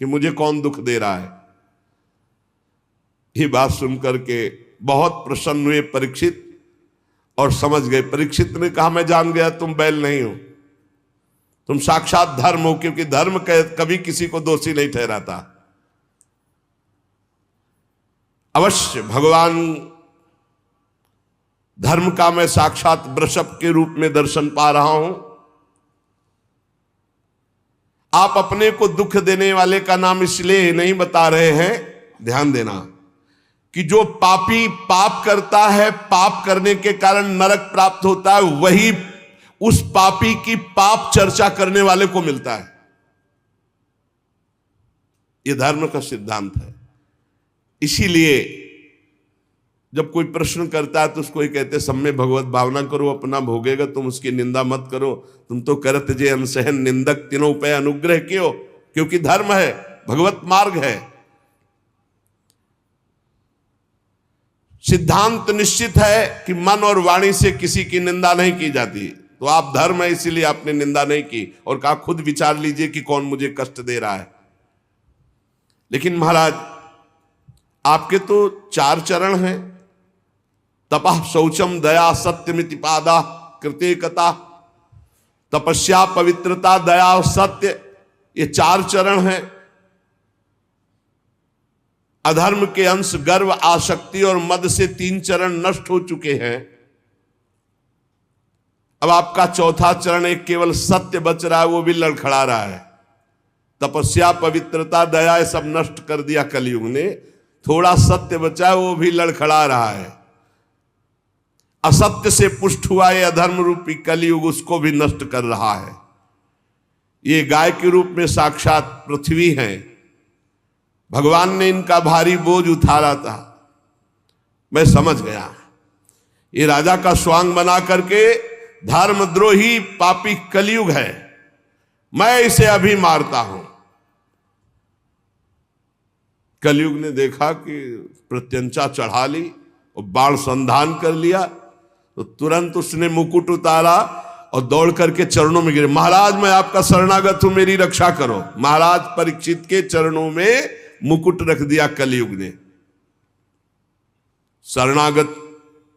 कि मुझे कौन दुख दे रहा है। ये बात सुनकर के बहुत प्रसन्न हुए परीक्षित और समझ गए। परीक्षित ने कहा, मैं जान गया तुम बैल नहीं हो, तुम साक्षात धर्म हो, क्योंकि धर्म कभी किसी को दोषी नहीं ठहराता। अवश्य भगवान धर्म का मैं साक्षात वृषभ के रूप में दर्शन पा रहा हूं। आप अपने को दुख देने वाले का नाम इसलिए नहीं बता रहे हैं, ध्यान देना, कि जो पापी पाप करता है, पाप करने के कारण नरक प्राप्त होता है, वही उस पापी की पाप चर्चा करने वाले को मिलता है। यह धर्म का सिद्धांत है। इसीलिए जब कोई प्रश्न करता है तो उसको ही कहते, सब में भगवत भावना करो, अपना भोगेगा, तुम उसकी निंदा मत करो। तुम तो करत जे अनसहन निंदक तीनों पे अनुग्रह क्यों, क्योंकि धर्म है, भगवत मार्ग है। सिद्धांत निश्चित है कि मन और वाणी से किसी की निंदा नहीं की जाती। तो आप धर्म है इसीलिए आपने निंदा नहीं की और कहा खुद विचार लीजिए कि कौन मुझे कष्ट दे रहा है। लेकिन महाराज आपके तो 4 चरण हैं, तपः शौचम दया सत्यमिति पादा कृतिकता, तपस्या पवित्रता दया और सत्य, ये 4 चरण हैं। अधर्म के अंश गर्व आसक्ति और मद से 3 चरण नष्ट हो चुके हैं। अब आपका 4था चरण एक केवल सत्य बच रहा है, वो भी लड़खड़ा रहा है। तपस्या पवित्रता दया ये सब नष्ट कर दिया कलयुग ने, थोड़ा सत्य बचा है, वो भी लड़खड़ा रहा है। असत्य से पुष्ट हुआ ये अधर्म रूपी कलयुग उसको भी नष्ट कर रहा है। ये गाय के रूप में साक्षात पृथ्वी है। भगवान ने इनका भारी बोझ उतारा था, मैं समझ गया। ये राजा का स्वांग बना करके धर्मद्रोही पापी कलयुग है, मैं इसे अभी मारता हूं। कलयुग ने देखा कि प्रत्यंचा चढ़ा ली और बाण संधान कर लिया, तो तुरंत उसने मुकुट उतारा और दौड़ करके चरणों में गिरे। महाराज मैं आपका शरणागत हूं, मेरी रक्षा करो। महाराज परीक्षित के चरणों में मुकुट रख दिया कलयुग ने। शरणागत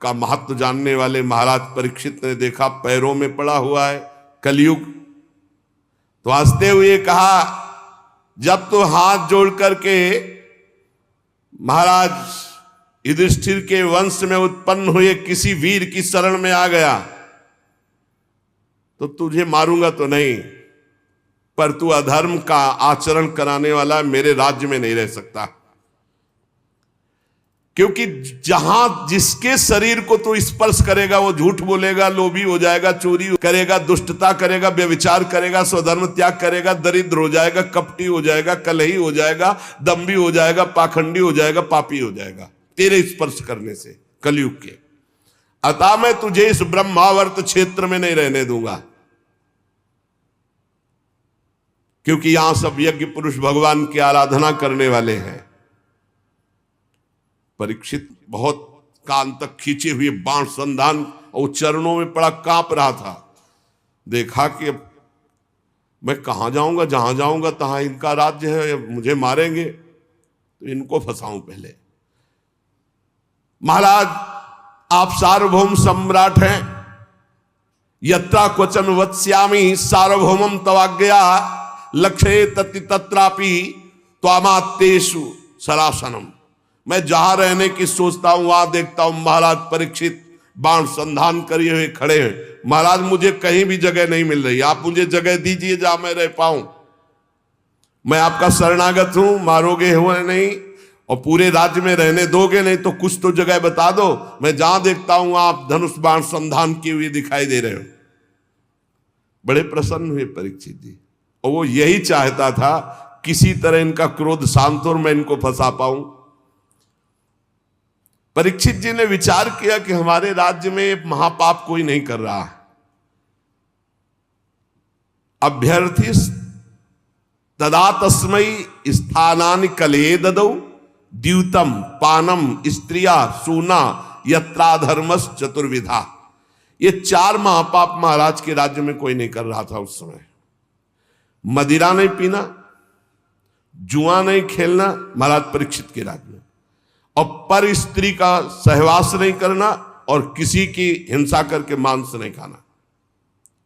का महत्व जानने वाले महाराज परीक्षित ने देखा पैरों में पड़ा हुआ है कलयुग, तो हंसते हुए कहा, जब तो हाथ जोड़ करके महाराज युधिष्ठिर के वंश में उत्पन्न हुए किसी वीर की शरण में आ गया तो तुझे मारूंगा तो नहीं, पर तू अधर्म का आचरण कराने वाला मेरे राज्य में नहीं रह सकता। क्योंकि जहां जिसके शरीर को तू स्पर्श करेगा वो झूठ बोलेगा, लोभी हो जाएगा, चोरी करेगा, दुष्टता करेगा, व्यभिचार करेगा, स्वधर्म त्याग करेगा, दरिद्र हो जाएगा, कपटी हो जाएगा, कलही हो जाएगा, दंभी हो जाएगा, पाखंडी हो जाएगा, पापी हो जाएगा तेरे स्पर्श करने से कलयुग के। अतः मैं तुझे इस ब्रह्मावर्त क्षेत्र में नहीं रहने दूंगा, क्योंकि यहां सब यज्ञ पुरुष भगवान की आराधना करने वाले हैं। परीक्षित बहुत कान तक खींचे हुए बाण संधान और चरणों में पड़ा कांप रहा था। देखा कि अब मैं कहां जाऊंगा, जहां जाऊंगा तहां इनका राज्य है, मुझे मारेंगे, तो इनको फंसाऊं पहले। महाराज आप सार्वभौम सम्राट हैं, यत्रा क्वचन वत्स्यामि सार्वभौमम तवाज्ञया लक्ष्ये तत्ति तत्रापि त्वामात्तेषु सरासनम। मैं जहां रहने की सोचता हूं वहां देखता हूं महाराज परीक्षित बाण संधान करिए हुए खड़े हैं। महाराज मुझे कहीं भी जगह नहीं मिल रही, आप मुझे जगह दीजिए जहां मैं रह पाऊं। मैं आपका शरणागत हूं, मारोगे हुए नहीं और पूरे राज्य में रहने दोगे नहीं, तो कुछ तो जगह बता दो। मैं जहां देखता हूं आप धनुष बाण संधान किए हुए दिखाई दे रहे हो। बड़े प्रसन्न हुए परीक्षित जी, और वो यही चाहता था किसी तरह इनका क्रोध शांत और मैं इनको फंसा पाऊं। परीक्षित जी ने विचार किया कि हमारे राज्य में महापाप कोई नहीं कर रहा। अभ्यर्थी तदा तस्मै स्थानानि कलये ददौ द्यूतम पानम स्त्रिया सूना यत्राधर्मस चतुर्विधा। ये 4 महापाप महाराज के राज्य में कोई नहीं कर रहा था उस समय। मदिरा नहीं पीना, जुआ नहीं खेलना महाराज परीक्षित के राज्य में, और पर स्त्री का सहवास नहीं करना, और किसी की हिंसा करके मांस नहीं खाना।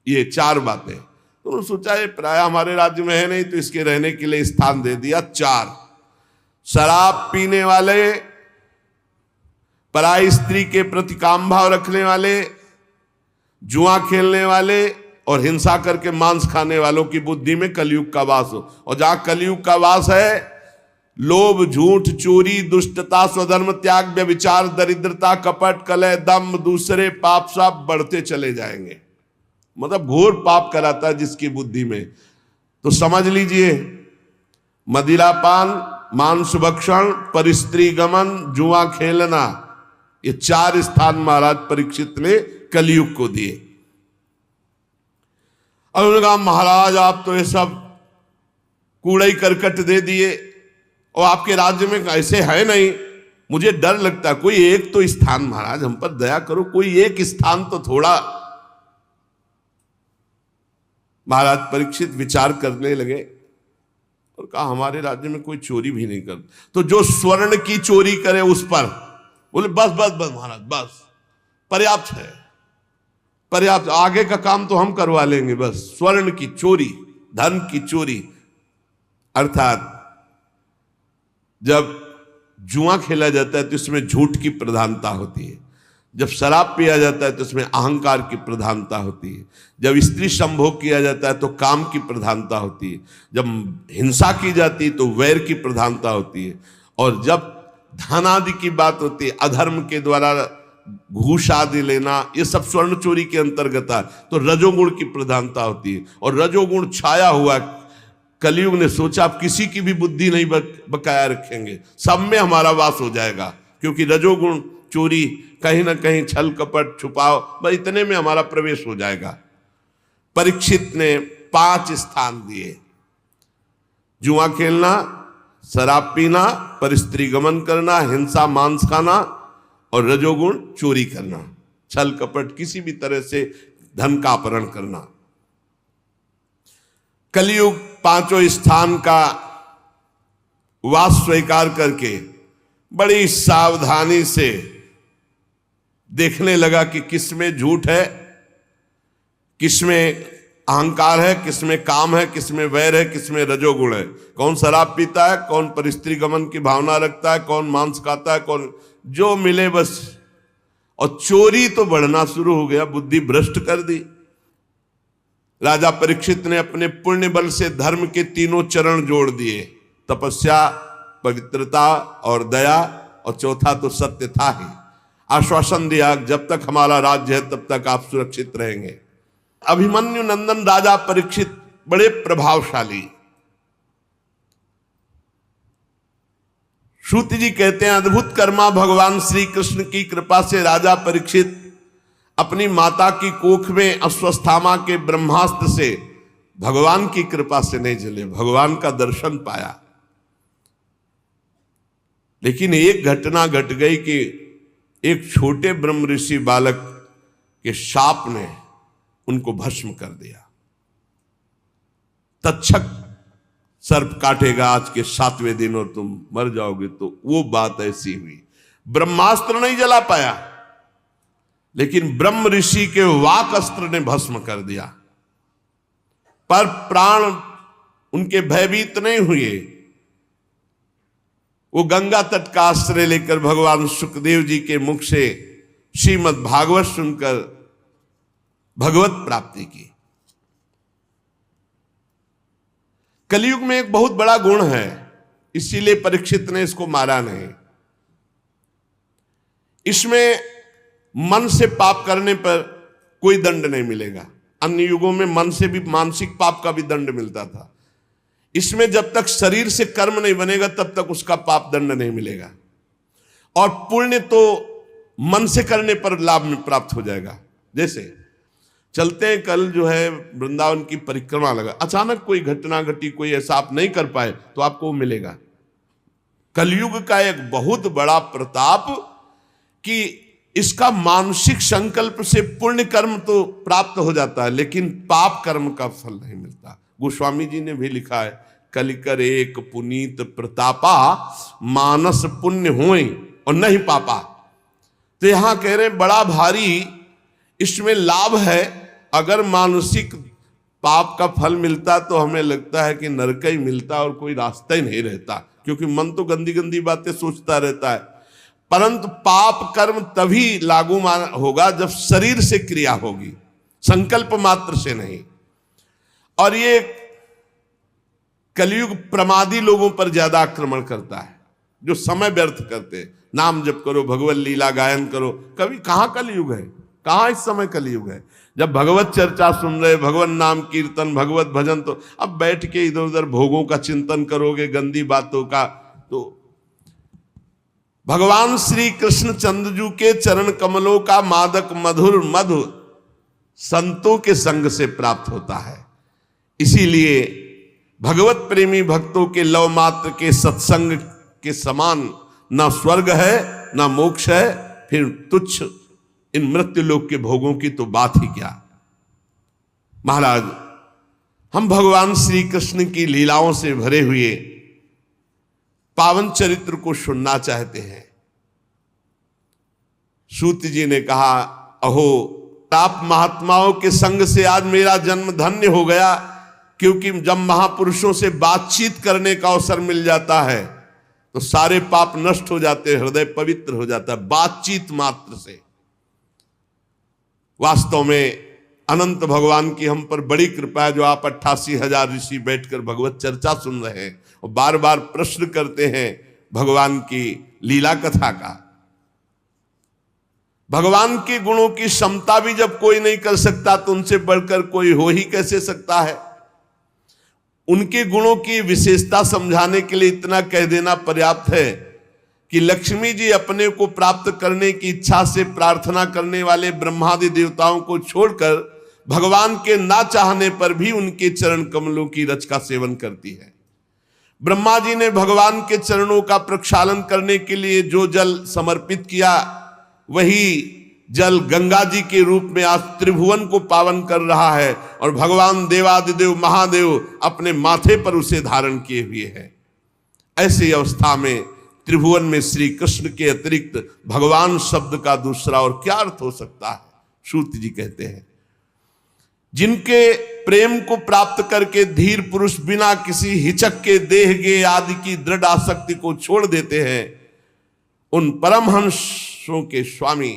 ये 4 बातें। तो उन्होंने सोचा ये प्राय हमारे राज्य में है नहीं, तो इसके रहने के लिए स्थान दे दिया 4। शराब पीने वाले, पराई स्त्री के प्रति काम भाव रखने वाले, जुआ खेलने वाले और हिंसा करके मांस खाने वालों की बुद्धि में कलयुग का वास हो। और जहां कलयुग का वास है, लोभ, झूठ, चोरी, दुष्टता, स्वधर्म त्याग, व्यभिचार, दरिद्रता, कपट, कलह, दम्भ, दूसरे पाप सब बढ़ते चले जाएंगे। मतलब घोर पाप कराता है जिसकी बुद्धि में। तो समझ लीजिए, मदिरापान, मांस भक्षण, परिस्त्री गमन, जुआ खेलना, ये 4 स्थान महाराज परीक्षित ने कलयुग को दिए। और उन्होंने कहा महाराज आप तो ये सब कूड़ा ही करकट दे दिए, और आपके राज्य में ऐसे है नहीं, मुझे डर लगता है। कोई एक तो स्थान महाराज हम पर दया करो, कोई एक स्थान तो थोड़ा। महाराज परीक्षित विचार करने लगे और कहा हमारे राज्य में कोई चोरी भी नहीं करता, तो जो स्वर्ण की चोरी करे उस पर, बोले बस बस बस महाराज बस, पर्याप्त है, पर्याप्त, आगे का काम तो हम करवा लेंगे, बस स्वर्ण की चोरी, धन की चोरी। अर्थात जब जुआ खेला जाता है तो इसमें झूठ की प्रधानता होती है, जब शराब पिया जाता है तो इसमें अहंकार की प्रधानता होती है, जब स्त्री संभोग किया जाता है तो काम की प्रधानता होती है, जब हिंसा की जाती है तो वैर की प्रधानता होती है, और जब धन आदि की बात होती है, अधर्म के द्वारा घूस आदि लेना, ये सब स्वर्ण चोरी के अंतर्गत है, तो रजोगुण की प्रधानता होती है। और रजोगुण छाया हुआ, कलयुग ने सोचा अब किसी की भी बुद्धि नहीं बकाया रखेंगे, सब में हमारा वास हो जाएगा, क्योंकि रजोगुण चोरी, कहीं ना कहीं छल कपट छुपाओ, बस इतने में हमारा प्रवेश हो जाएगा। परीक्षित ने 5 स्थान दिए, जुआ खेलना, शराब पीना, परिस्त्री गमन करना, हिंसा मांस खाना, और रजोगुण चोरी करना, छल कपट किसी भी तरह से धन का अपहरण करना। कलयुग 5 स्थान का वास स्वीकार करके बड़ी सावधानी से देखने लगा कि किसमें झूठ है, किसमें अहंकार है, किसमें काम है, किसमें वैर है, किसमें रजोगुण है। कौन शराब पीता है, कौन परिस्त्री गमन की भावना रखता है, कौन मांस खाता है, कौन जो मिले बस। और चोरी तो बढ़ना शुरू हो गया, बुद्धि भ्रष्ट कर दी। राजा परीक्षित ने अपने पुण्य बल से धर्म के 3 चरण जोड़ दिए, तपस्या, पवित्रता और दया, और चौथा तो सत्य था ही। आश्वासन दिया जब तक हमारा राज्य है तब तक आप सुरक्षित रहेंगे। अभिमन्यु नंदन राजा परीक्षित बड़े प्रभावशाली। श्रुति जी कहते हैं अद्भुत कर्मा भगवान श्री कृष्ण की कृपा से राजा परीक्षित अपनी माता की कोख में अश्वस्थामा के ब्रह्मास्त्र से भगवान की कृपा से नहीं जले, भगवान का दर्शन पाया। लेकिन एक घटना घट गई कि एक छोटे ब्रह्म ऋषि बालक के शाप ने उनको भस्म कर दिया। तक्षक सर्प काटेगा आज के 7वें दिन और तुम मर जाओगे, तो वो बात ऐसी हुई। ब्रह्मास्त्र नहीं जला पाया, लेकिन ब्रह्म ऋषि के वाक अस्त्र ने भस्म कर दिया। पर प्राण उनके भयभीत नहीं हुए। वो गंगा तट का आश्रय लेकर भगवान सुखदेव जी के मुख से श्रीमद् भागवत सुनकर भगवत प्राप्ति की। कलयुग में एक बहुत बड़ा गुण है, इसीलिए परीक्षित ने इसको मारा नहीं। इसमें मन से पाप करने पर कोई दंड नहीं मिलेगा। अन्य युगों में मन से भी मानसिक पाप का भी दंड मिलता था। इसमें जब तक शरीर से कर्म नहीं बनेगा तब तक उसका पाप दंड नहीं मिलेगा, और पुण्य तो मन से करने पर लाभ में प्राप्त हो जाएगा। जैसे चलते हैं, कल जो है वृंदावन की परिक्रमा लगा, अचानक कोई घटना घटी, कोई ऐसा आप नहीं कर पाए तो आपको मिलेगा। कलयुग का एक बहुत बड़ा प्रताप कि इसका मानसिक संकल्प से पुण्य कर्म तो प्राप्त हो जाता है, लेकिन पाप कर्म का फल नहीं मिलता। गोस्वामी जी ने भी लिखा है, कलिकर एक पुनीत प्रतापा, मानस पुण्य होए और नहीं पापा। तो यहां कह रहे बड़ा भारी इसमें लाभ है। अगर मानसिक पाप का फल मिलता तो हमें लगता है कि नरक ही मिलता और कोई रास्ता ही नहीं रहता, क्योंकि मन तो गंदी गंदी बातें सोचता रहता है। परंतु पाप कर्म तभी लागू होगा जब शरीर से क्रिया होगी, संकल्प मात्र से नहीं। और ये कलयुग प्रमादी लोगों पर ज्यादा आक्रमण करता है, जो समय व्यर्थ करते हैं। नाम जप करो, भगवत लीला गायन करो। कभी कहां कलयुग है, कहां इस समय कलयुग है? जब भगवत चर्चा सुन रहे, भगवान नाम कीर्तन, भगवत भजन, तो अब बैठ के इधर उधर भोगों का चिंतन करोगे, गंदी बातों का। तो भगवान श्री कृष्ण चंद्रजू के चरण कमलों का मादक मधुर मधु संतों के संग से प्राप्त होता है। इसीलिए भगवत प्रेमी भक्तों के लव मात्र के सत्संग के समान ना स्वर्ग है ना मोक्ष है, फिर तुच्छ इन मृत्यु लोक के भोगों की तो बात ही क्या। महाराज, हम भगवान श्री कृष्ण की लीलाओं से भरे हुए पावन चरित्र को सुनना चाहते हैं। सूत जी ने कहा, अहो आप महात्माओं के संग से आज मेरा जन्म धन्य हो गया, क्योंकि जब महापुरुषों से बातचीत करने का अवसर मिल जाता है तो सारे पाप नष्ट हो जाते हैं, हृदय पवित्र हो जाता है बातचीत मात्र से। वास्तव में अनंत भगवान की हम पर बड़ी कृपा है, जो आप 88,000 ऋषि बैठकर भगवत चर्चा सुन रहे हैं और बार बार प्रश्न करते हैं भगवान की लीला कथा का। भगवान के गुणों की क्षमता भी जब कोई नहीं कर सकता तो उनसे बढ़कर कोई हो ही कैसे सकता है। उनके गुणों की विशेषता समझाने के लिए इतना कह देना पर्याप्त है कि लक्ष्मी जी अपने को प्राप्त करने की इच्छा से प्रार्थना करने वाले ब्रह्मादि देवताओं को छोड़कर भगवान के ना चाहने पर भी उनके चरण कमलों की रच का सेवन करती है। ब्रह्मा जी ने भगवान के चरणों का प्रक्षालन करने के लिए जो जल समर्पित किया, वही जल गंगा जी के रूप में आज त्रिभुवन को पावन कर रहा है और भगवान देवादिदेव महादेव अपने माथे पर उसे धारण किए हुए हैं। ऐसी अवस्था में त्रिभुवन में श्री कृष्ण के अतिरिक्त भगवान शब्द का दूसरा और क्या अर्थ हो सकता है? सूत जी कहते हैं, जिनके प्रेम को प्राप्त करके धीर पुरुष बिना किसी हिचक के देह गे आदि की दृढ़ आसक्ति को छोड़ देते हैं, उन परमहंसों के स्वामी,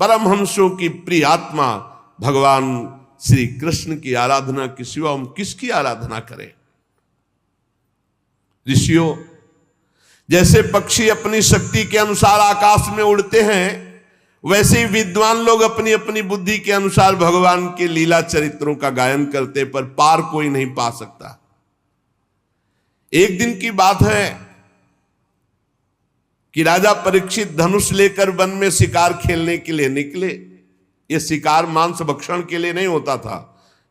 परमहंसों की प्रिय आत्मा भगवान श्री कृष्ण की आराधना के सिवा हम किसकी आराधना करें? ऋषियों, जैसे पक्षी अपनी शक्ति के अनुसार आकाश में उड़ते हैं, वैसे ही विद्वान लोग अपनी अपनी बुद्धि के अनुसार भगवान के लीला चरित्रों का गायन करते, पर पार कोई नहीं पा सकता। एक दिन की बात है कि राजा परीक्षित धनुष लेकर वन में शिकार खेलने के लिए निकले। यह शिकार मांस भक्षण के लिए नहीं होता था,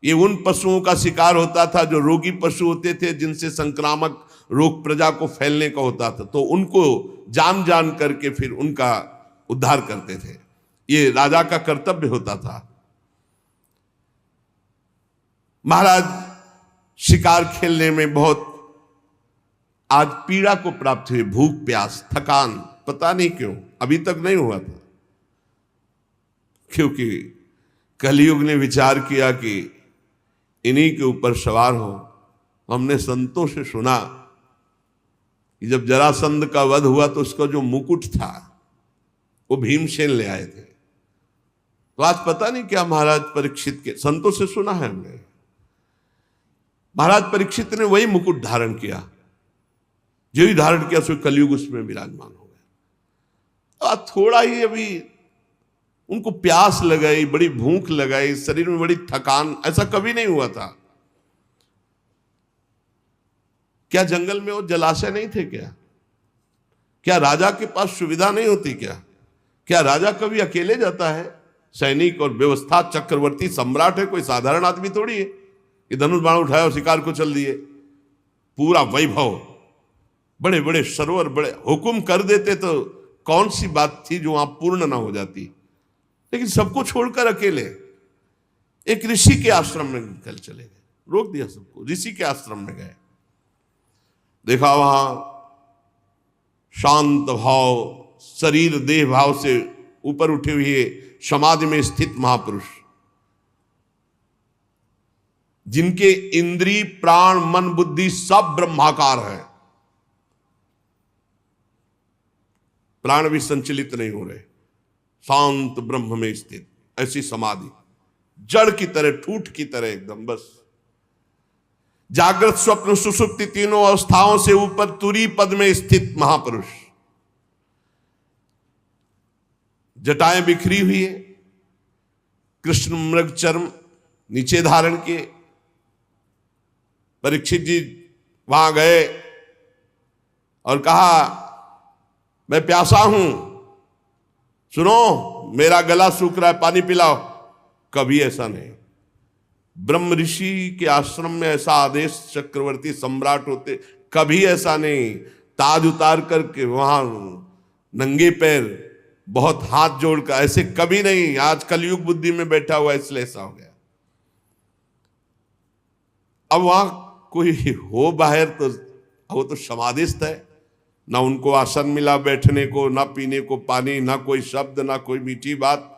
ये उन पशुओं का शिकार होता था जो रोगी पशु होते थे, जिनसे संक्रामक रोग प्रजा को फैलने का होता था, तो उनको जान जान करके फिर उनका उद्धार करते थे। ये राजा का कर्तव्य होता था। महाराज शिकार खेलने में बहुत आज पीड़ा को प्राप्त हुई, भूख प्यास थकान, पता नहीं क्यों अभी तक नहीं हुआ था, क्योंकि कलयुग ने विचार किया कि इन्हीं के ऊपर सवार हो। हमने संतों से सुना कि जब जरासंध का वध हुआ तो उसका जो मुकुट था वो भीमसेन ले आए थे। तो आज पता नहीं क्या महाराज परीक्षित के, संतों से सुना है हमने, महाराज परीक्षित ने वही मुकुट धारण किया, जो ही धारण किया सो कलयुग उसमें विराजमान हो गया। आज थोड़ा ही अभी उनको प्यास लगाई, बड़ी भूख लगाई, शरीर में बड़ी थकान, ऐसा कभी नहीं हुआ था। क्या जंगल में वो जलाशय नहीं थे क्या? क्या राजा के पास सुविधा नहीं होती क्या? क्या राजा कभी अकेले जाता है? सैनिक और व्यवस्था चक्रवर्ती सम्राट है, कोई साधारण आदमी थोड़ी है कि धनुष बाण उठाया और शिकार को चल दिए। पूरा वैभव, बड़े बड़े सरोवर, बड़े हुक्म कर देते तो कौन सी बात थी जो वहां पूर्ण ना हो जाती। लेकिन सबको छोड़कर अकेले एक ऋषि के आश्रम में निकल चले गए, रोक दिया सबको, ऋषि के आश्रम में गए। देखा वहां शांत भाव, शरीर देह भाव से ऊपर उठे हुए समाधि में स्थित महापुरुष, जिनके इंद्री प्राण मन बुद्धि सब ब्रह्माकार है, प्राण भी संचलित नहीं हो रहे, शांत ब्रह्म में स्थित, ऐसी समाधि, जड़ की तरह, ठूठ की तरह एकदम। बस जागृत स्वप्न सुषुप्ति तीनों अवस्थाओं से ऊपर तुरी पद में स्थित महापुरुष, जटाएं बिखरी हुई है, कृष्ण मृग चर्म नीचे धारण किए। परीक्षित जी वहां गए और कहा मैं प्यासा हूं, सुनो मेरा गला सूख रहा है, पानी पिलाओ। कभी ऐसा नहीं। ब्रह्म ऋषि के आश्रम में ऐसा आदेश चक्रवर्ती सम्राट होते, कभी ऐसा नहीं। ताज उतार करके वहां नंगे पैर, बहुत हाथ जोड़कर, ऐसे कभी नहीं। आज कलयुग बुद्धि में बैठा हुआ इसलिए ऐसा हो गया। अब वहां कोई हो बाहर तो वो तो समाधिस्थ है, ना उनको आसन मिला बैठने को, ना पीने को पानी, ना कोई शब्द, ना कोई मीठी बात।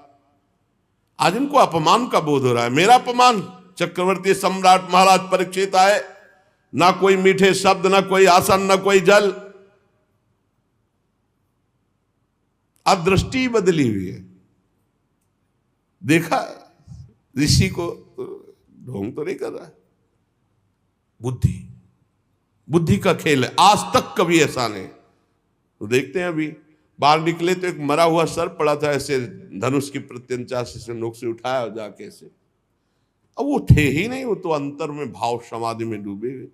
आज इनको अपमान का बोध हो रहा है, मेरा अपमान। चक्रवर्ती सम्राट महाराज परीक्षित आए, ना कोई मीठे शब्द, ना कोई आसन, ना कोई जल। अब दृष्टि बदली हुई है। देखा ऋषि को ढोंग तो नहीं कर रहा है, बुद्धि का खेल है। आज तक कभी ऐसा नहीं। तो देखते हैं अभी बाहर निकले तो एक मरा हुआ सर पड़ा था, ऐसे धनुष की प्रत्यंचा से नोक से उठाया और जाके ऐसे। अब वो थे ही नहीं, वो तो अंतर में भाव समाधि में डूबे हुए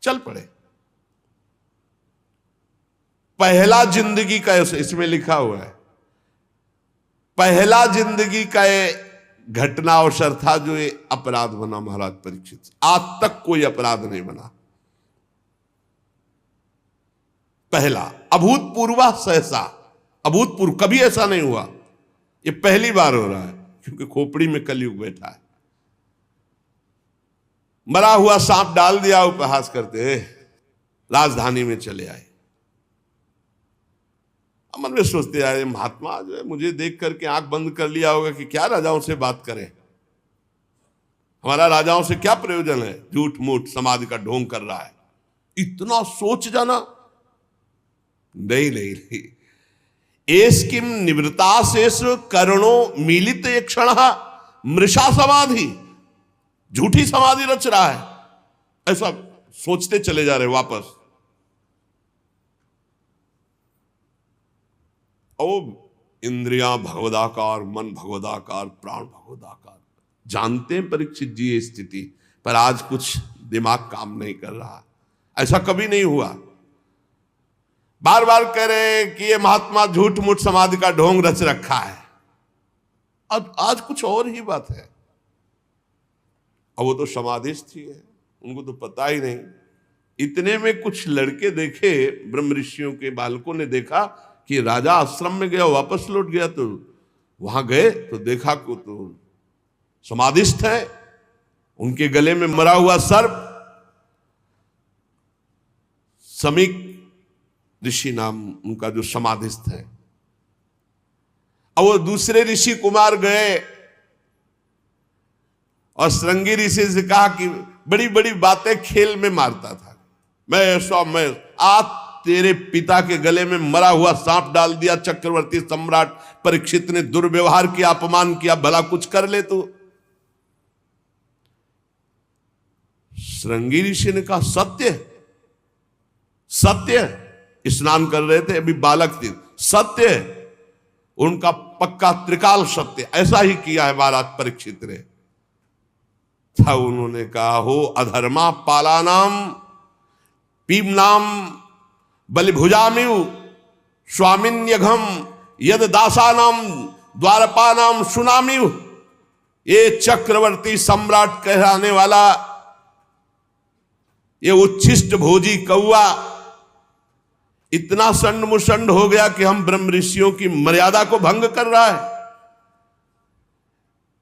चल पड़े। पहला जिंदगी का, इसमें लिखा हुआ है, पहला जिंदगी का घटना अवसर था जो ये अपराध बना महाराज परीक्षित। आज तक कोई अपराध नहीं बना। पहला अभूतपूर्व सहसा, अभूतपूर्व, कभी ऐसा नहीं हुआ। ये पहली बार हो रहा है क्योंकि खोपड़ी में कलयुग बैठा है। मरा हुआ सांप डाल दिया, उपहास करते राजधानी में चले आए। मन में सोचते यार महात्मा जो है मुझे देख करके आंख बंद कर लिया होगा कि क्या राजाओं से बात करें, हमारा राजाओं से क्या प्रयोजन है। झूठ मूठ समाधि का ढोंग कर रहा है, इतना सोच जाना। नहीं नहीं नहीं, एस किम निवृत्ता शेष करणो मिलित एक क्षण मृषा समाधि, झूठी समाधि रच रहा है, ऐसा सोचते चले जा रहे वापस। और इंद्रियां भगवदाकार, मन भगवदाकार, प्राण भगवदाकार। जानते हैं परीक्षित जी ये स्थिति, पर आज कुछ दिमाग काम नहीं कर रहा। ऐसा कभी नहीं हुआ। बार बार कह रहे कि ये महात्मा झूठ मूठ समाधि का ढोंग रच रखा है। अब आज कुछ और ही बात है। अब वो तो समाधिस्थ ही है, उनको तो पता ही नहीं। इतने में कुछ लड़के देखे, ब्रह्म ऋषियों के बालकों ने देखा कि राजा आश्रम में गया, वापस लौट गया। तो वहां गए तो देखा को तो समाधिस्थ है, उनके गले में मरा हुआ सर्प। समीक ऋषि नाम उनका जो समाधिस्थ है। अब वो दूसरे ऋषि कुमार गए और श्रृंगी ऋषि से कहा कि बड़ी बड़ी बातें खेल में मारता था, मैं आज तेरे पिता के गले में मरा हुआ सांप डाल दिया। चक्रवर्ती सम्राट परीक्षित ने दुर्व्यवहार किया, अपमान किया, भला कुछ कर ले तो। श्रृंगी ऋषि ने कहा सत्य, सत्य। स्नान कर रहे थे, अभी बालक थे। सत्य, उनका पक्का त्रिकाल सत्य। ऐसा ही किया है महाराज परीक्षित ने। था उन्होंने कहा हो अधर्मा पालानाम पीमनाम बलिभुजामिव स्वामिन्यघम यद दासानाम द्वारपानाम सुनामिव। ये चक्रवर्ती सम्राट कहलाने वाला ये उच्छिष्ट भोजी कौआ इतना संड मुसंड हो गया कि हम ब्रह्म ऋषियों की मर्यादा को भंग कर रहा है।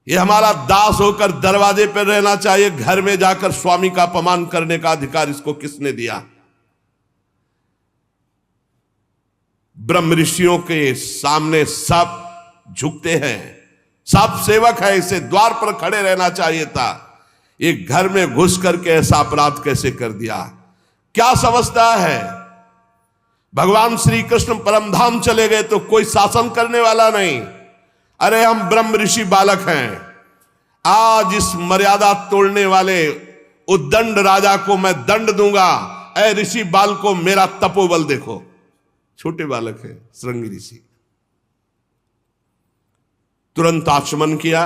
ये हमारा दास होकर दरवाजे पर रहना चाहिए, घर में जाकर स्वामी का अपमान करने का अधिकार इसको किसने दिया? ब्रह्म ऋषियों के सामने सब झुकते हैं, सब सेवक है, इसे द्वार पर खड़े रहना चाहिए था। एक घर में घुस करके ऐसा अपराध कैसे कर दिया? क्या समझता है? भगवान श्री कृष्ण परम धाम चले गए तो कोई शासन करने वाला नहीं। अरे हम ब्रह्म ऋषि बालक हैं। आज इस मर्यादा तोड़ने वाले उद्दंड राजा को मैं दंड दूंगा। ऐ ऋषि बाल को मेरा तपोबल देखो। छोटे बालक है श्रृंगी ऋषि। तुरंत आचमन किया,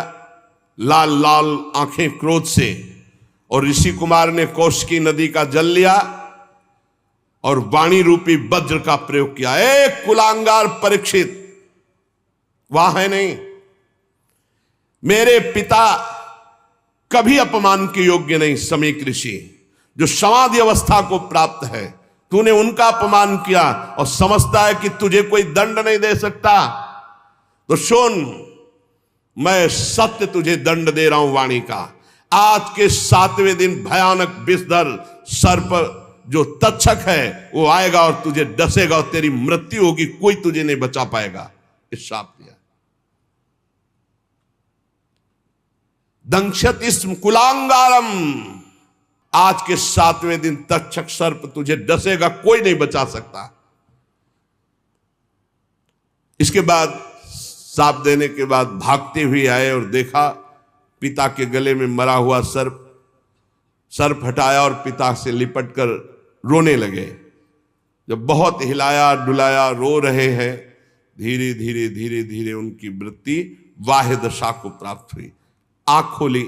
लाल लाल आंखें क्रोध से, और ऋषि कुमार ने कौशिकी नदी का जल लिया और वाणी रूपी वज्र का प्रयोग किया। एक कुलांगार परीक्षित वहां है नहीं। मेरे पिता कभी अपमान के योग्य नहीं। समीक ऋषि जो समाधि अवस्था को प्राप्त है, तूने उनका अपमान किया और समझता है कि तुझे कोई दंड नहीं दे सकता। तो सुन, मैं सत्य तुझे दंड दे रहा हूं वाणी का। आज के 7वें दिन भयानक विषधर सर्प जो तक्षक है वो आएगा और तुझे डसेगा और तेरी मृत्यु होगी, कोई तुझे नहीं बचा पाएगा। इस शाप दिया। दंक्षत स्म कुलांगारम, आज के 7वें दिन तक्षक सर्प तुझे डसेगा, कोई नहीं बचा सकता। इसके बाद साप देने के बाद भागते हुए आए और देखा पिता के गले में मरा हुआ सर्प हटाया और पिता से लिपट कर रोने लगे। जब बहुत हिलाया डुलाया, रो रहे हैं, धीरे धीरे धीरे धीरे उनकी वृत्ति वाह्य दशा को प्राप्त हुई। आंख खोली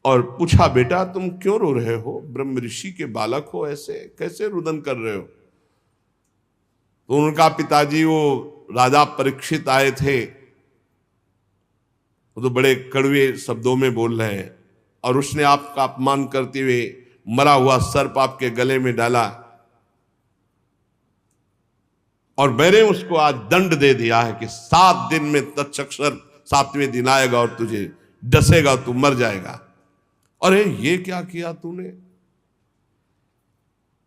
और पूछा, बेटा तुम क्यों रो रहे हो? ब्रह्म ऋषि के बालक हो, ऐसे कैसे रुदन कर रहे हो? तो उनका पिताजी वो राजा परीक्षित आए थे, वो तो बड़े कड़वे शब्दों में बोल रहे हैं, और उसने आपका अपमान करते हुए मरा हुआ सर्प आपके गले में डाला, और मैंने उसको आज दंड दे दिया है कि 7 दिन में तक्षक सर्प 7वें दिन आएगा और तुझे डसेगा, तू मर जाएगा। अरे ये क्या किया तूने?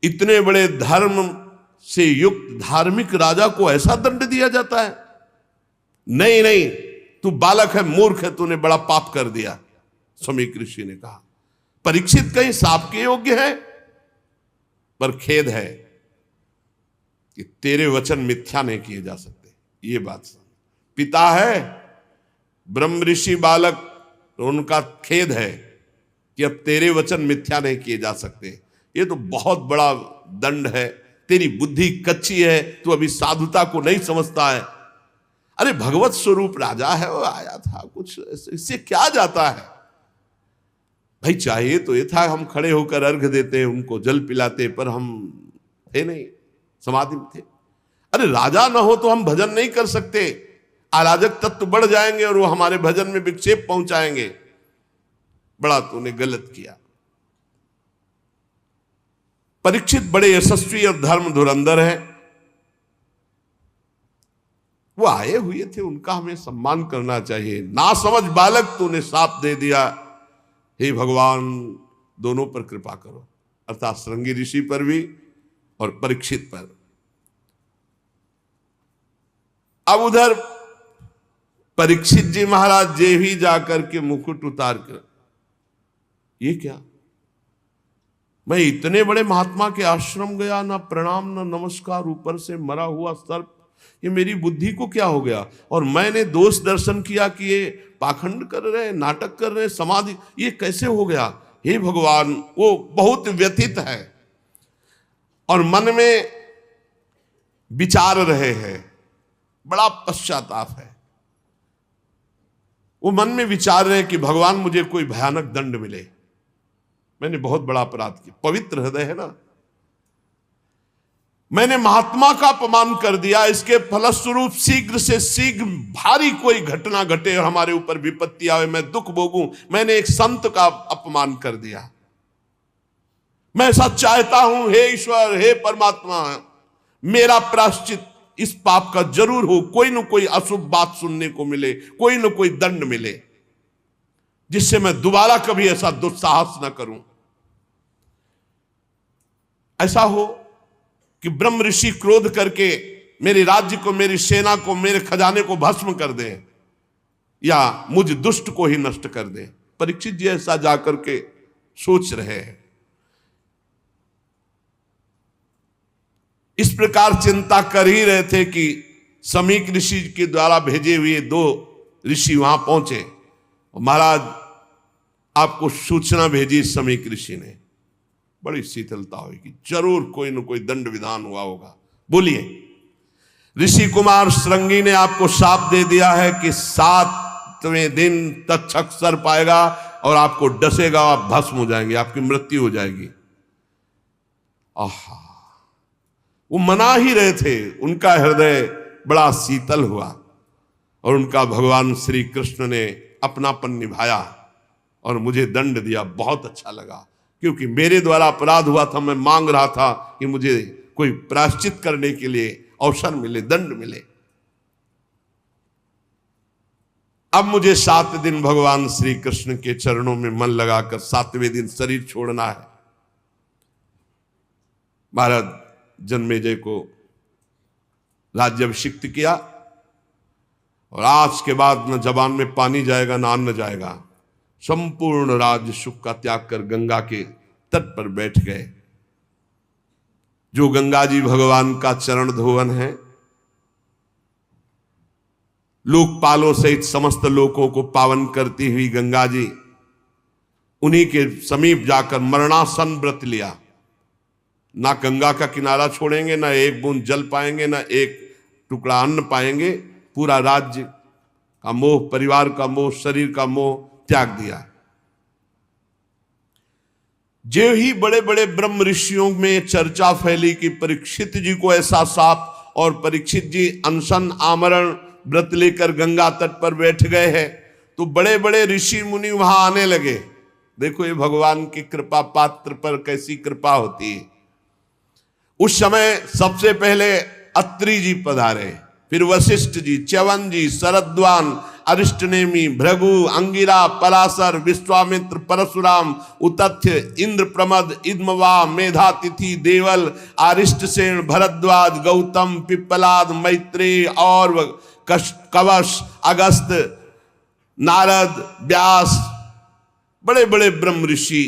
इतने बड़े धर्म से युक्त धार्मिक राजा को ऐसा दंड दिया जाता है? नहीं नहीं, तू बालक है, मूर्ख है, तूने बड़ा पाप कर दिया। समीक ऋषि ने कहा, परीक्षित कहीं साप के योग्य है? पर खेद है कि तेरे वचन मिथ्या नहीं किए जा सकते। ये बात समझ। पिता है ब्रह्म ऋषि बालक, तो उनका खेद है कि अब तेरे वचन मिथ्या नहीं किए जा सकते। ये तो बहुत बड़ा दंड है। तेरी बुद्धि कच्ची है, तू अभी साधुता को नहीं समझता है। अरे भगवत स्वरूप राजा है, वो आया था, कुछ इससे क्या जाता है? भाई चाहिए तो ये था हम खड़े होकर अर्घ देते, उनको जल पिलाते, पर हम थे नहीं, समाधि में थे। अरे राजा ना हो तो हम भजन नहीं कर सकते। अराजक तत्व बढ़ जाएंगे और वो हमारे भजन में विक्षेप पहुंचाएंगे। बड़ा तूने गलत किया। परीक्षित बड़े यशस्वी और धर्म धुरंधर है, वो आए हुए थे, उनका हमें सम्मान करना चाहिए। ना समझ बालक, तूने शाप दे दिया। हे भगवान, दोनों पर कृपा करो, अर्थात श्रृंगी ऋषि पर भी और परीक्षित पर। अब उधर परीक्षित जी महाराज जे भी जाकर के मुकुट उतार कर, ये क्या? मैं इतने बड़े महात्मा के आश्रम गया, ना प्रणाम ना नमस्कार, ऊपर से मरा हुआ सर्प, ये मेरी बुद्धि को क्या हो गया? और मैंने दोष दर्शन किया कि ये पाखंड कर रहे हैं, नाटक कर रहे हैं, समाधि, ये कैसे हो गया? हे भगवान, वो बहुत व्यथित है और मन में विचार रहे हैं, बड़ा पश्चाताप है। वो मन में विचार रहे हैं कि भगवान मुझे कोई भयानक दंड मिले, मैंने बहुत बड़ा अपराध किया। पवित्र हृदय है ना, मैंने महात्मा का अपमान कर दिया, इसके फलस्वरूप शीघ्र से शीघ्र भारी कोई घटना घटे और हमारे ऊपर विपत्ति आवे, मैं दुख भोगूं। मैंने एक संत का अपमान कर दिया। मैं ऐसा चाहता हूं, हे ईश्वर, हे परमात्मा, मेरा प्रायश्चित इस पाप का जरूर हो। कोई न कोई अशुभ बात सुनने को मिले, कोई न कोई दंड मिले, जिससे मैं दोबारा कभी ऐसा दुस्साहस न करूं। ऐसा हो कि ब्रह्म ऋषि क्रोध करके मेरे राज्य को, मेरी सेना को, मेरे खजाने को भस्म कर दे या मुझ दुष्ट को ही नष्ट कर दे। परीक्षित जी ऐसा जाकर के सोच रहे हैं। इस प्रकार चिंता कर ही रहे थे कि समीक ऋषि के द्वारा भेजे हुए 2 ऋषि वहां पहुंचे। महाराज आपको सूचना भेजी समीक ऋषि ने, बड़ी शीतलता होगी, जरूर कोई न कोई दंड विधान हुआ होगा। बोलिए। ऋषि कुमार श्रृंगी ने आपको शाप दे दिया है कि 7वें दिन तक्षक सर्प आएगा और आपको डसेगा, आप भस्म हो जाएंगे, आपकी मृत्यु हो जाएगी। आहा, वो मना ही रहे थे, उनका हृदय बड़ा शीतल हुआ और उनका भगवान श्री कृष्ण ने अपनापन निभाया और मुझे दंड दिया। बहुत अच्छा लगा, क्योंकि मेरे द्वारा अपराध हुआ था, मैं मांग रहा था कि मुझे कोई प्रायश्चित करने के लिए अवसर मिले, दंड मिले। अब मुझे 7 दिन भगवान श्री कृष्ण के चरणों में मन लगाकर 7वें दिन शरीर छोड़ना है। महाराज जन्मेजय को राज्याभिषिक्त किया और आज के बाद न जबान में पानी जाएगा न अन्न जाएगा। संपूर्ण राज्य सुख का त्याग कर गंगा के तट पर बैठ गए। जो गंगा जी भगवान का चरण धोवन है, लोकपालों सहित समस्त लोकों को पावन करती हुई गंगा जी, उन्हीं के समीप जाकर मरणासन व्रत लिया। ना गंगा का किनारा छोड़ेंगे, ना एक बूंद जल पाएंगे, ना एक टुकड़ा अन्न पाएंगे। पूरा राज्य का मोह, परिवार का मोह, शरीर का मोह त्याग दिया। जो ही बड़े बड़े ब्रह्म ऋषियों में चर्चा फैली कि परीक्षित जी को ऐसा शाप, और परीक्षित जी अनशन आमरण व्रत लेकर गंगा तट पर बैठ गए हैं, तो बड़े बड़े ऋषि मुनि वहां आने लगे। देखो ये भगवान की कृपा, पात्र पर कैसी कृपा होती है। उस समय सबसे पहले अत्रि जी पधारे, फिर वशिष्ठ जी, च्यवन जी, शरद्वान, अरिष्टनेमी, भृगु, अंगिरा, पराशर, विश्वामित्र, परशुराम, उतथ्य, इंद्र प्रमद, इद्मवा, मेधातिथि, देवल, आरिष्टसेन, भरद्वाज, गौतम, पिप्पलाद, मैत्रेय और कवश, अगस्त, नारद, व्यास, बड़े बड़े ब्रह्म ऋषि,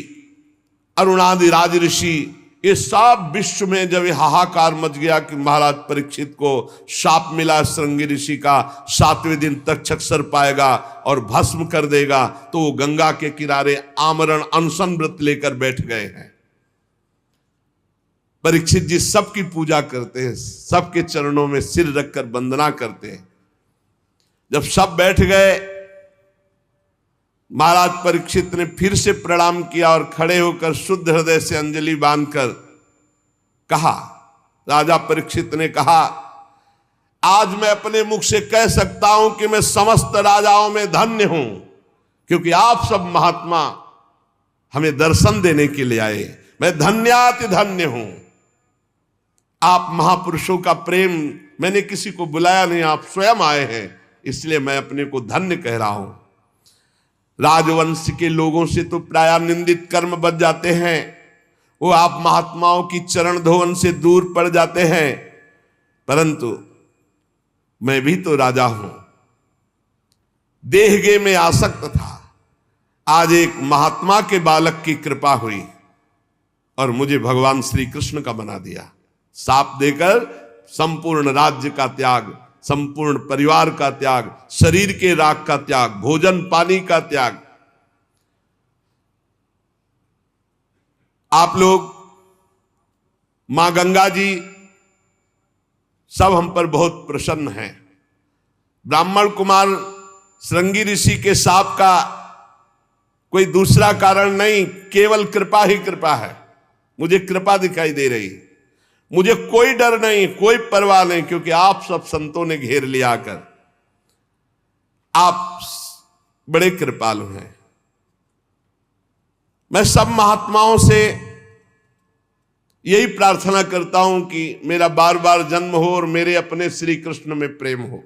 अरुणादि राज ऋषि, ये सब विश्व में जब हाहाकार मच गया कि महाराज परीक्षित को शाप मिला श्रृंगी ऋषि का, 7वें दिन तक्षक सर्प आएगा और भस्म कर देगा, तो वो गंगा के किनारे आमरण अनशन व्रत लेकर बैठ गए हैं। परीक्षित जी सबकी पूजा करते हैं, सबके चरणों में सिर रखकर वंदना करते हैं। जब सब बैठ गए, महाराज परीक्षित ने फिर से प्रणाम किया और खड़े होकर शुद्ध हृदय से अंजलि बांधकर कहा, राजा परीक्षित ने कहा, आज मैं अपने मुख से कह सकता हूं कि मैं समस्त राजाओं में धन्य हूं, क्योंकि आप सब महात्मा हमें दर्शन देने के लिए आए। मैं धन्याति धन्य हूं। आप महापुरुषों का प्रेम, मैंने किसी को बुलाया नहीं, आप स्वयं आए हैं, इसलिए मैं अपने को धन्य कह रहा हूं। राजवंश के लोगों से तो प्राय निंदित कर्म बच जाते हैं, वो आप महात्माओं की चरण धोवन से दूर पड़ जाते हैं, परंतु मैं भी तो राजा हूं। देहगे में आसक्त था, आज एक महात्मा के बालक की कृपा हुई और मुझे भगवान श्री कृष्ण का बना दिया। शाप देकर संपूर्ण राज्य का त्याग, संपूर्ण परिवार का त्याग, शरीर के राग का त्याग, भोजन पानी का त्याग। आप लोग, मां गंगा जी सब हम पर बहुत प्रसन्न हैं। ब्राह्मण कुमार श्रृंगी ऋषि के शाप का कोई दूसरा कारण नहीं, केवल कृपा ही कृपा है। मुझे कृपा दिखाई दे रही, मुझे कोई डर नहीं, कोई परवाह नहीं, क्योंकि आप सब संतों ने घेर लिया आकर। आप बड़े कृपालु हैं। मैं सब महात्माओं से यही प्रार्थना करता हूं कि मेरा बार बार जन्म हो और मेरे अपने श्री कृष्ण में प्रेम हो।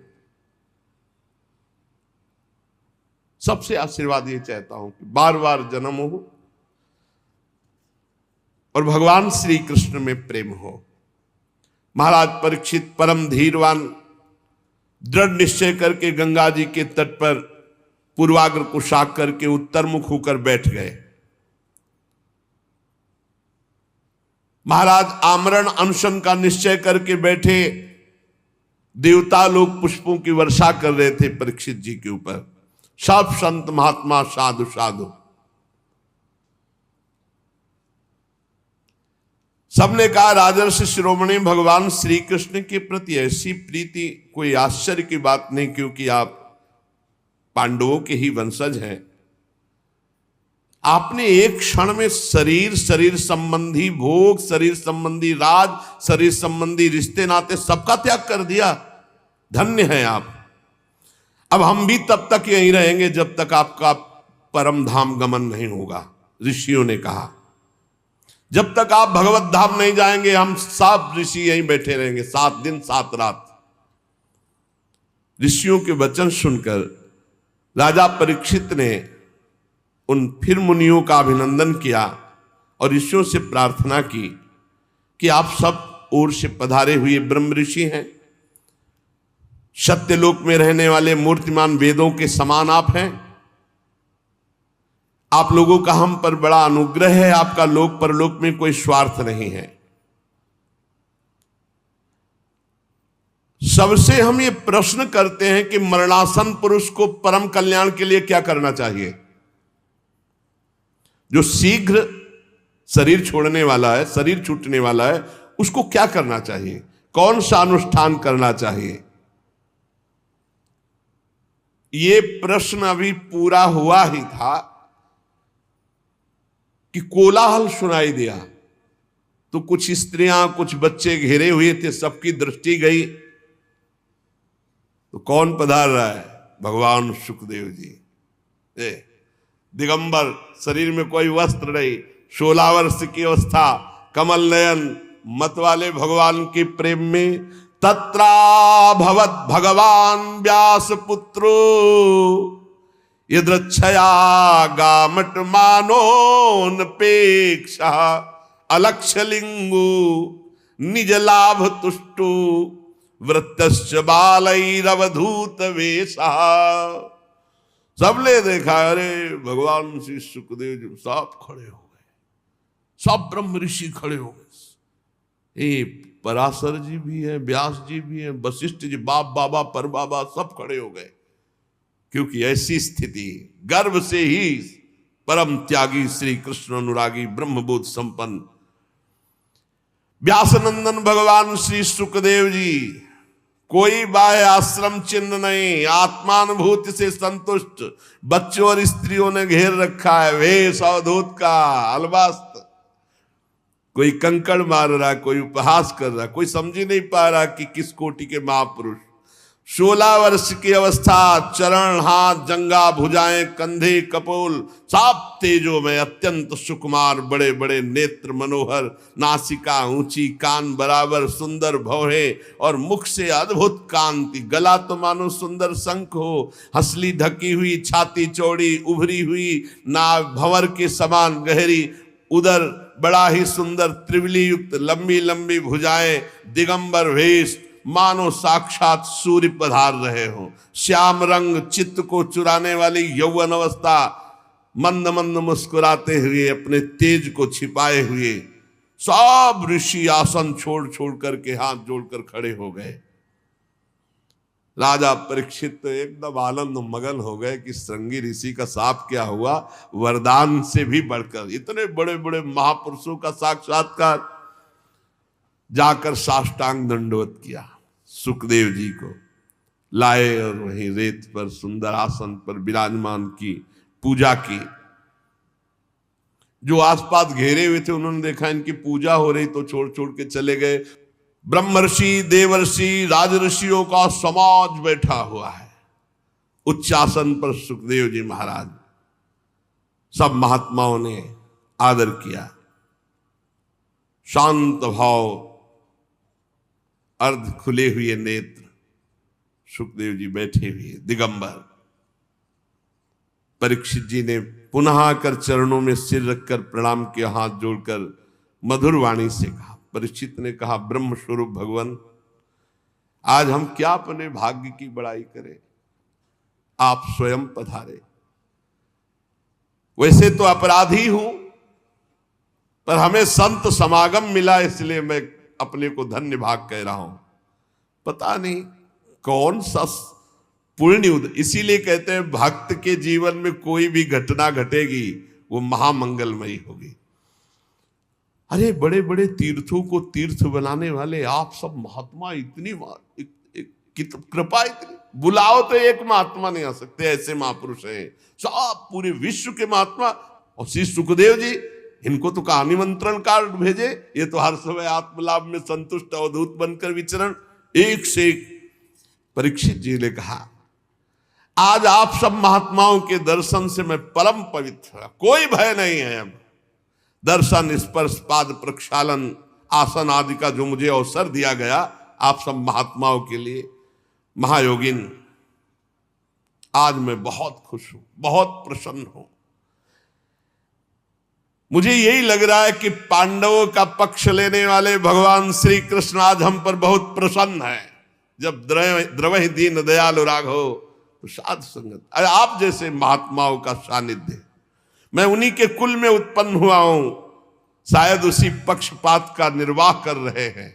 सबसे आशीर्वाद ये चाहता हूं कि बार बार जन्म हो और भगवान श्री कृष्ण में प्रेम हो। महाराज परीक्षित परम धीरवान दृढ़ निश्चय करके गंगा जी के तट पर पूर्वाग्र को शाक करके उत्तर मुख होकर बैठ गए। महाराज आमरण अनशन का निश्चय करके बैठे। देवता लोग पुष्पों की वर्षा कर रहे थे परीक्षित जी के ऊपर। सब संत महात्मा साधु साधु सबने कहा राजर्षि शिरोमणि भगवान श्री कृष्ण के प्रति ऐसी प्रीति कोई आश्चर्य की बात नहीं, क्योंकि आप पांडवों के ही वंशज हैं। आपने एक क्षण में शरीर संबंधी भोग, शरीर संबंधी राज, शरीर संबंधी रिश्ते नाते सबका त्याग कर दिया। धन्य हैं आप। अब हम भी तब तक यहीं रहेंगे जब तक आपका परम धाम गमन नहीं होगा। ऋषियों ने कहा जब तक आप भगवत धाम नहीं जाएंगे हम सब ऋषि यहीं बैठे रहेंगे 7 दिन 7 रात। ऋषियों के वचन सुनकर राजा परीक्षित ने उन फिर मुनियों का अभिनंदन किया और ऋषियों से प्रार्थना की कि आप सब ओर से पधारे हुए ब्रह्म ऋषि हैं, सत्यलोक में रहने वाले मूर्तिमान वेदों के समान आप हैं। आप लोगों का हम पर बड़ा अनुग्रह है। आपका लोक परलोक में कोई स्वार्थ नहीं है। सबसे हम ये प्रश्न करते हैं कि मरणासन पुरुष को परम कल्याण के लिए क्या करना चाहिए। जो शीघ्र शरीर छोड़ने वाला है, शरीर छूटने वाला है, उसको क्या करना चाहिए, कौन सा अनुष्ठान करना चाहिए। ये प्रश्न अभी पूरा हुआ ही था कि कोलाहल सुनाई दिया। तो कुछ स्त्रियां कुछ बच्चे घेरे हुए थे, सबकी दृष्टि गई। तो कौन पधार रहा है? भगवान सुखदेव जी। दिगंबर, शरीर में कोई वस्त्र नहीं, 16 वर्ष की अवस्था, कमल नयन, मत वाले भगवान के प्रेम में तत्रा भवत भगवान व्यास पुत्रो यद्रच्छया गामट मानोनपेक्षा अलक्षलिंगु निज लाभ तुष्टु वृत्तश्च बालैरवधूत वेशा। सबने देखा, अरे भगवान श्री सुखदेव जी सब खड़े हो गए, सब ब्रह्म ऋषि खड़े हो गए। पराशर जी भी हैं, व्यास जी भी हैं, वशिष्ठ जी, बाप बाबा पर बाबा सब खड़े हो गए। क्योंकि ऐसी स्थिति गर्भ से ही परम त्यागी श्री कृष्ण अनुरागी ब्रह्मबोध संपन्न व्यासनंदन भगवान श्री सुखदेव जी, कोई बाह्य आश्रम चिन्ह नहीं, आत्मानुभूति से संतुष्ट बच्चों और स्त्रियों ने घेर रखा है। वेश अवधूत का अलवास्त, कोई कंकड़ मार रहा, कोई उपहास कर रहा, कोई समझ ही नहीं पा रहा कि किस कोटि के महापुरुष। 16 वर्ष की अवस्था, चरण, हाथ, जंगा, भुजाएं, कंधे, कपोल सब तेजो में, अत्यंत सुकुमार, बड़े बड़े नेत्र मनोहर, नासिका ऊंची, कान बराबर, सुंदर भौहे और मुख से अद्भुत कांति। गला तो मानो सुंदर शंख हो, हंसली ढकी हुई, छाती चौड़ी उभरी हुई, नाभ भंवर के समान गहरी, उदर बड़ा ही सुंदर त्रिवली युक्त, लंबी लंबी भुजाएं, दिगंबर वेश, मानो साक्षात सूर्य पधार रहे हो। श्याम रंग, चित्त को चुराने वाली यौवन अवस्था, मंद मंद मुस्कुराते हुए, अपने तेज को छिपाए हुए सब ऋषि आसन छोड़ छोड़ करके हाथ जोड़कर खड़े हो गए। राजा परीक्षित तो एकदम आनंद मगन हो गए कि श्रृंगी ऋषि का साप क्या हुआ, वरदान से भी बढ़कर इतने बड़े बड़े महापुरुषों का साक्षात्कार। जाकर साष्टांग दंडवत किया, सुखदेव जी को लाए और वहीं रेत पर सुंदर आसन पर विराजमान की, पूजा की। जो आसपास घेरे हुए थे उन्होंने देखा इनकी पूजा हो रही तो छोड़ छोड़ के चले गए। ब्रह्मर्षि, देवर्षि, राजऋषियों का समाज बैठा हुआ है उच्चासन पर। सुखदेव जी महाराज, सब महात्माओं ने आदर किया। शांत भाव, अर्ध खुले हुए नेत्र, सुखदेव जी बैठे हुए दिगंबर। परीक्षित जी ने पुनः आकर चरणों में सिर रखकर प्रणाम किया, हाथ जोड़कर मधुर वाणी से कहा, परीक्षित ने कहा, ब्रह्म स्वरूप भगवान, आज हम क्या अपने भाग्य की बड़ाई करें, आप स्वयं पधारे। वैसे तो अपराधी हूं, पर हमें संत समागम मिला, इसलिए मैं अपने को धन्य भाग कह रहा हूं। पता नहीं कौन सा पुण्य, इसीलिए कहते हैं भक्त के जीवन में कोई भी घटना घटेगी वो महामंगलमयी होगी। अरे बड़े बड़े तीर्थों को तीर्थ बनाने वाले आप सब महात्मा, इतनी कृपा, इतनी बुलाओ तो एक महात्मा नहीं आ सकते, ऐसे महापुरुष हैं सब पूरे विश्व के महात्मा। और श्री सुखदेव जी, इनको तो कहा निमंत्रण कार्ड भेजे, ये तो हर समय आत्मलाभ में संतुष्ट अवधूत बनकर विचरण। एक से एक परीक्षित जी ने कहा, आज आप सब महात्माओं के दर्शन से मैं परम पवित्र, कोई भय नहीं है। अब दर्शन, स्पर्श, पाद प्रक्षालन, आसन आदि का जो मुझे अवसर दिया गया आप सब महात्माओं के लिए, महायोगिन, आज मैं बहुत खुश हूं, बहुत प्रसन्न हूं। मुझे यही लग रहा है कि पांडवों का पक्ष लेने वाले भगवान श्री कृष्ण आज हम पर बहुत प्रसन्न है। जब द्रवहि दीन दयालु राघव तो साध संगत, अरे आप जैसे महात्माओं का सानिध्य, मैं उन्हीं के कुल में उत्पन्न हुआ हूं, शायद उसी पक्षपात का निर्वाह कर रहे हैं।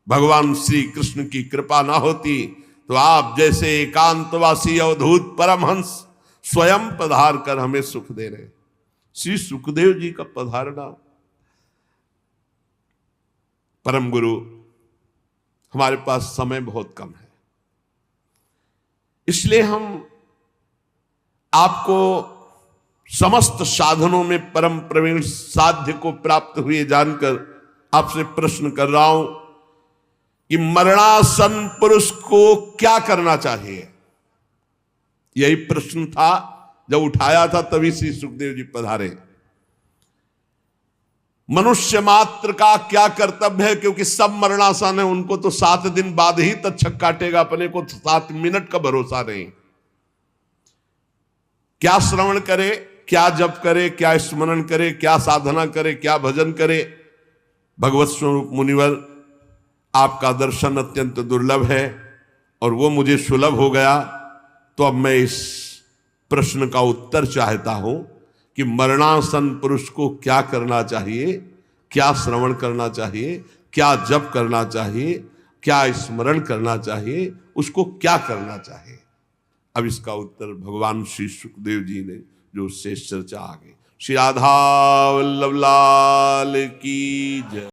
भगवान श्री कृष्ण की कृपा ना होती तो आप जैसे एकांतवासी अवधूत परमहंस स्वयं पधार कर हमें सुख दे रहे। श्री सुखदेव जी का पधारना, परम गुरु, हमारे पास समय बहुत कम है, इसलिए हम आपको समस्त साधनों में परम प्रवीण साध्य को प्राप्त हुए जानकर आपसे प्रश्न कर रहा हूं कि मरणासन पुरुष को क्या करना चाहिए। यही प्रश्न था जब उठाया था, तभी श्री सुखदेव जी पधारे। मनुष्य मात्र का क्या कर्तव्य है, क्योंकि सब मरणासन है, उनको तो 7 दिन बाद ही तक्षक काटेगा, अपने को 7 मिनट का भरोसा नहीं। क्या श्रवण करे, क्या जप करे, क्या स्मरण करे, क्या साधना करे, क्या भजन करे। भगवत स्वरूप मुनिवर, आपका दर्शन अत्यंत दुर्लभ है और वो मुझे सुलभ हो गया, तो अब मैं इस प्रश्न का उत्तर चाहता हूं कि मरणासन पुरुष को क्या करना चाहिए, क्या श्रवण करना चाहिए, क्या जप करना चाहिए, क्या स्मरण करना चाहिए, उसको क्या करना चाहिए। अब इसका उत्तर भगवान श्री सुखदेव जी ने जो शेष चर्चा आ गई। श्री राधा वल्लभ लाल की जय।